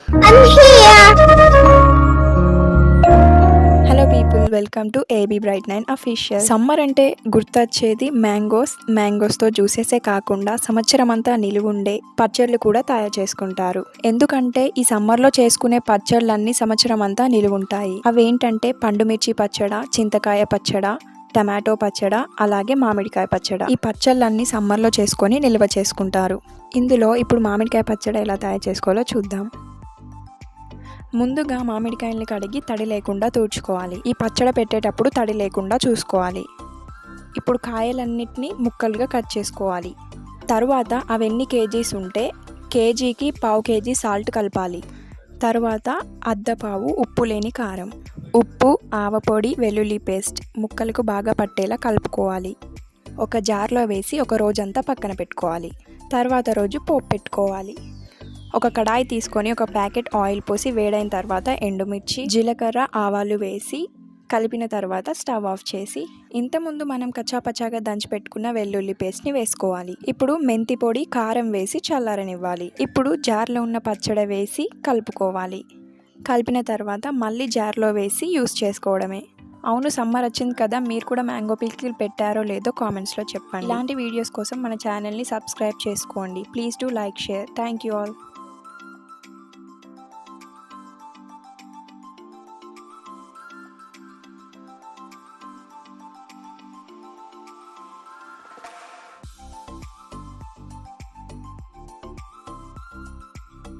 I'm here. Hello people, welcome to AB bright 9 official. Summer అంటే గుర్తొచ్చేది మ్యాంగోస్తో జ్యూసెసే కాకుండా సంవత్సరం అంతా నిలువుండే పచ్చళ్ళు కూడా తయారు చేసుకుంటారు. ఎందుకంటే ఈ సమ్మర్లో చేసుకునే పచ్చళ్ళన్నీ సంవత్సరం అంతా నిలువుంటాయి. అవేంటంటే పండుమిర్చి పచ్చడ, చింతకాయ పచ్చడ, టమాటో పచ్చడ, అలాగే మామిడికాయ పచ్చడ. ఈ పచ్చళ్ళన్నీ సమ్మర్లో చేసుకొని నిల్వ చేసుకుంటారు. ఇందులో ఇప్పుడు మామిడికాయ పచ్చడ ఎలా తయారు చేసుకోవాలో చూద్దాం. ముందుగా మామిడికాయల్ని కడిగి తడి లేకుండా తుడుచుకోవాలి. ఈ పచ్చడి పెట్టేటప్పుడు తడి లేకుండా చూసుకోవాలి. ఇప్పుడు కాయలన్నిటిని ముక్కలుగా కట్ చేసుకోవాలి. తరువాత అవెన్ని కేజీస్ ఉంటే కేజీకి పావు కేజీ సాల్ట్ కలపాలి. తరువాత అద్దపావు ఉప్పు లేని కారం, ఉప్పు, ఆవపొడి, వెల్లుల్లి పేస్ట్ ముక్కలకు బాగా పట్టేలా కలుపుకోవాలి. ఒక జార్లో వేసి ఒక రోజంతా పక్కన పెట్టుకోవాలి. తర్వాత రోజు పోపు పెట్టుకోవాలి. ఒక కడాయి తీసుకొని ఒక ప్యాకెట్ ఆయిల్ పోసి వేడైన తర్వాత ఎండుమిర్చి, జీలకర్ర, ఆవాలు వేసి కలిపిన తర్వాత స్టవ్ ఆఫ్ చేసి ఇంతకుముందు మనం కచ్చాపచ్చాగా దంచి పెట్టుకున్న వెల్లుల్లి పేస్ట్ని వేసుకోవాలి. ఇప్పుడు మెంతి పొడి, కారం వేసి చల్లారనివ్వాలి. ఇప్పుడు జార్లో ఉన్న పచ్చడి వేసి కలుపుకోవాలి. కలిపిన తర్వాత మళ్ళీ జార్లో వేసి యూస్ చేసుకోవడమే. అవును, సమ్మర్ వచ్చింది కదా, మీరు కూడా మ్యాంగో పికిల్ పెట్టారో లేదో కామెంట్స్లో చెప్పండి. ఇలాంటి వీడియోస్ కోసం మన ఛానల్ని సబ్స్క్రైబ్ చేసుకోండి. Please do like, share. Thank you all.